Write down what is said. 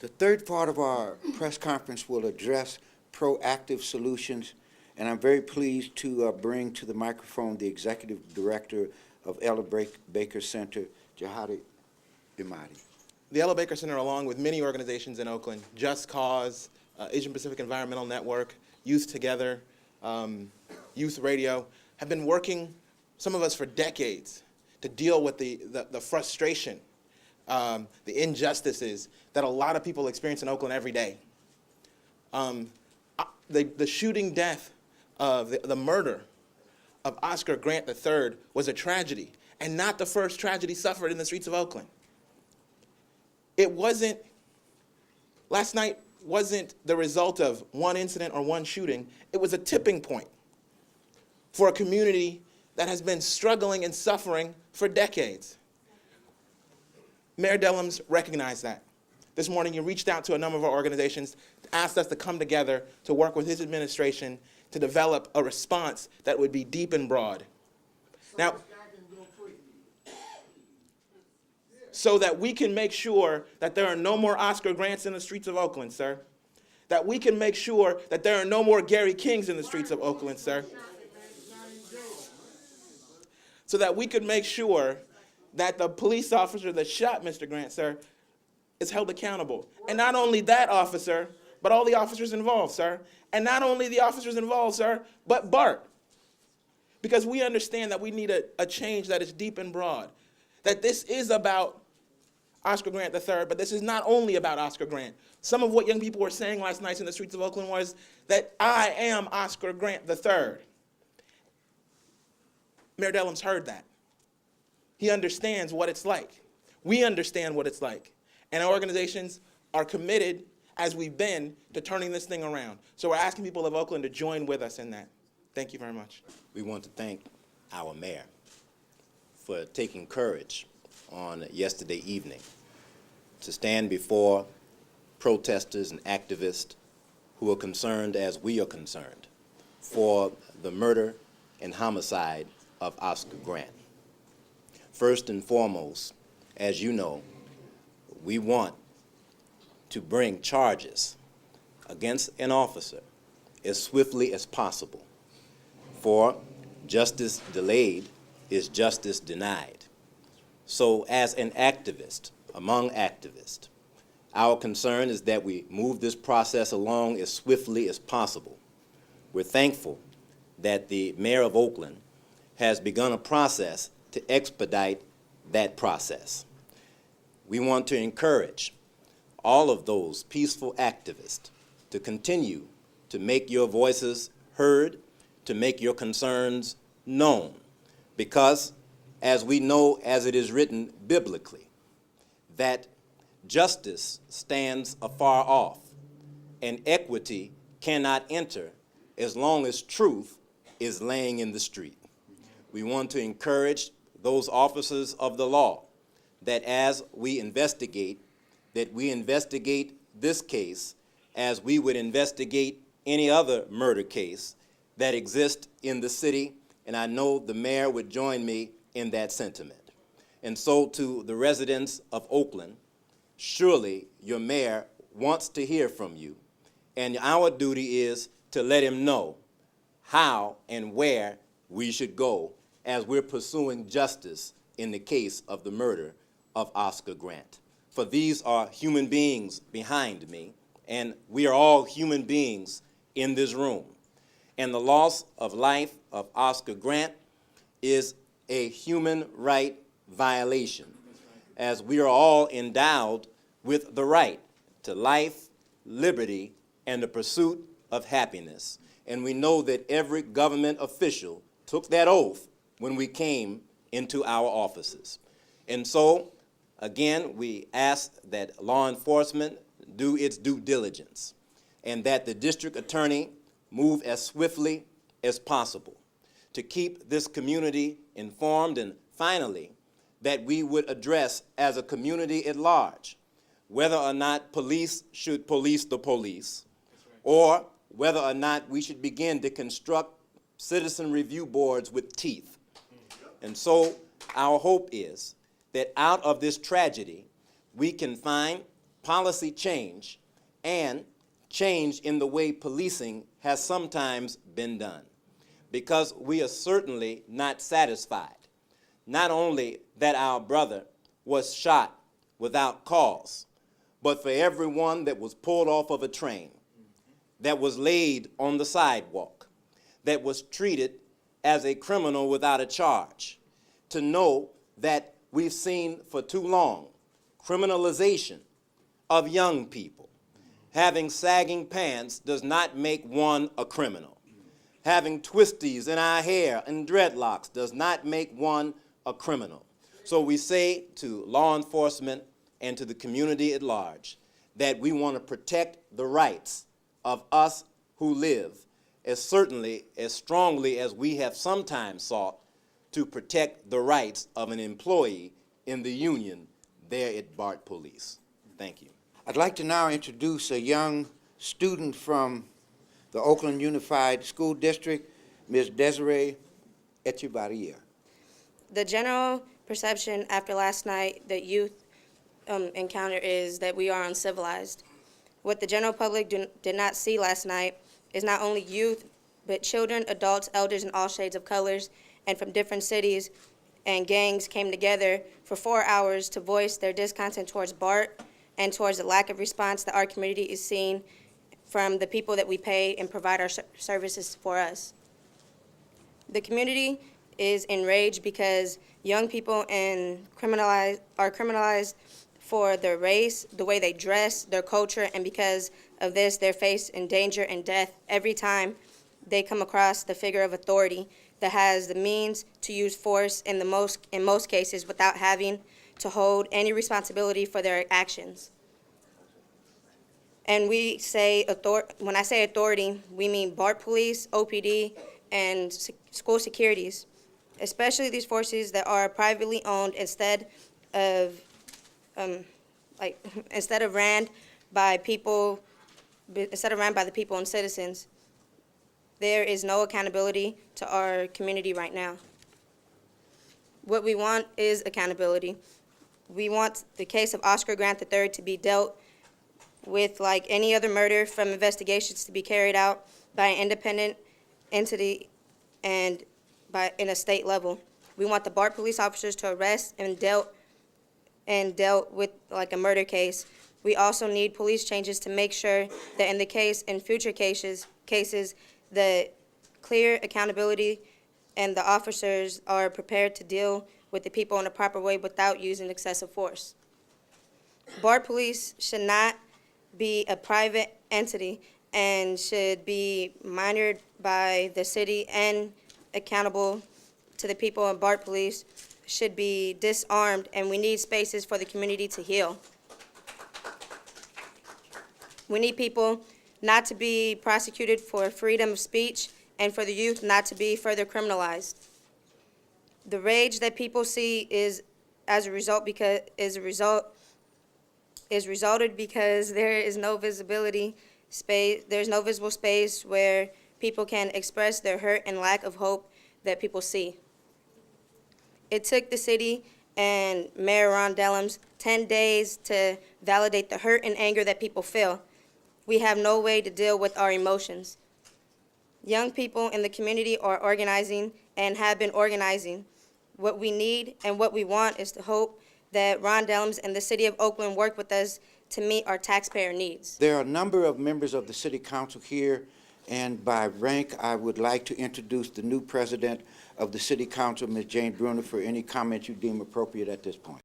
The third part of our press conference will address proactive solutions, and I'm very pleased to bring to the microphone the Executive Director of Ella Baker Center, Jihadi Imadi. The Ella Baker Center, along with many organizations in Oakland, Just Cause, Asian Pacific Environmental Network, Youth Together, Youth Radio, have been working, some of us for decades, to deal with the frustration, the injustices that a lot of people experience in Oakland every day. The shooting death of the murder of Oscar Grant III was a tragedy, and not the first tragedy suffered in the streets of Oakland. Last night wasn't the result of one incident or one shooting. It was a tipping point for a community that has been struggling and suffering for decades. Mayor Dellums recognized that. This morning, he reached out to a number of our organizations, asked us to come together to work with his administration to develop a response that would be deep and broad. Now, so that we can make sure that there are no more Oscar Grants in the streets of Oakland, sir. That we can make sure that there are no more Gary Kings in the streets of Oakland, sir. So that we could make sure that the police officer that shot Mr. Grant, sir, is held accountable. And not only that officer, but all the officers involved, sir. And not only the officers involved, sir, but Bart. Because we understand that we need a change that is deep and broad. That this is about Oscar Grant III, but this is not only about Oscar Grant. Some of what young people were saying last night in the streets of Oakland was that I am Oscar Grant III. Mayor Dellums heard that. He understands what it's like. We understand what it's like. And our organizations are committed, as we've been, to turning this thing around. So we're asking people of Oakland to join with us in that. Thank you very much. We want to thank our mayor for taking courage on yesterday evening to stand before protesters and activists who are concerned, as we are concerned, for the murder and homicide of Oscar Grant. First and foremost, as you know, we want to bring charges against an officer as swiftly as possible. For justice delayed is justice denied. So as an activist, among activists, our concern is that we move this process along as swiftly as possible. We're thankful that the mayor of Oakland has begun a process to expedite that process. We want to encourage all of those peaceful activists to continue to make your voices heard, to make your concerns known, because as we know, as it is written biblically, that justice stands afar off and equity cannot enter as long as truth is laying in the street. We want to encourage those officers of the law that as we investigate, that we investigate this case as we would investigate any other murder case that exists in the city, and I know the mayor would join me in that sentiment. And so to the residents of Oakland, surely your mayor wants to hear from you, and our duty is to let him know how and where we should go as we're pursuing justice in the case of the murder of Oscar Grant. For these are human beings behind me, and we are all human beings in this room. And the loss of life of Oscar Grant is a human right violation, as we are all endowed with the right to life, liberty, and the pursuit of happiness. And we know that every government official took that oath when we came into our offices. And so, again, we ask that law enforcement do its due diligence and that the district attorney move as swiftly as possible to keep this community informed, and finally, that we would address as a community at large whether or not police should police the police, or whether or not we should begin to construct citizen review boards with teeth. And so our hope is that out of this tragedy, we can find policy change and change in the way policing has sometimes been done, because we are certainly not satisfied. Not only that our brother was shot without cause, but for everyone that was pulled off of a train, that was laid on the sidewalk, that was treated as a criminal without a charge, to know that we've seen for too long criminalization of young people. Having sagging pants does not make one a criminal. Having twisties in our hair and dreadlocks does not make one a criminal. So we say to law enforcement and to the community at large that we want to protect the rights of us who live as certainly, as strongly as we have sometimes sought to protect the rights of an employee in the union there at Bart Police. Thank you. I'd like to now introduce a young student from the Oakland Unified School District, Ms. Desiree Echevarria. The general perception after last night that youth encounter is that we are uncivilized. What the general public did not see last night is not only youth, but children, adults, elders, and all shades of colors, and from different cities and gangs came together for 4 hours to voice their discontent towards Bart and towards the lack of response that our community is seeing from the people that we pay and provide our services for us. The community is enraged because young people are criminalized for their race, the way they dress, their culture, and because of this, they're faced in danger and death every time they come across the figure of authority that has the means to use force in most cases without having to hold any responsibility for their actions. And we say, when I say authority, we mean Bart Police, OPD, and school securities, especially these forces that are privately owned instead of ran by the people and citizens. There is no accountability to our community right now. What we want is accountability. We want the case of Oscar Grant III to be dealt with like any other murder, from investigations to be carried out by an independent entity and in a state level. We want the Bart police officers to arrest and dealt with like a murder case. We also need police changes to make sure that in future cases, the clear accountability and the officers are prepared to deal with the people in a proper way without using excessive force. Bart Police should not be a private entity and should be monitored by the city and accountable to the people in Bart Police, should be disarmed, and we need spaces for the community to heal. We need people not to be prosecuted for freedom of speech and for the youth not to be further criminalized. The rage that people see is resulted because there is no visibility space. There's no visible space where people can express their hurt and lack of hope that people see. It took the city and Mayor Ron Dellums 10 days to validate the hurt and anger that people feel. We have no way to deal with our emotions. Young people in the community are organizing and have been organizing. What we need and what we want is to hope that Ron Dellums and the City of Oakland work with us to meet our taxpayer needs. There are a number of members of the City Council here, and by rank, I would like to introduce the new president of the City Council, Ms. Jane Bruner, for any comments you deem appropriate at this point.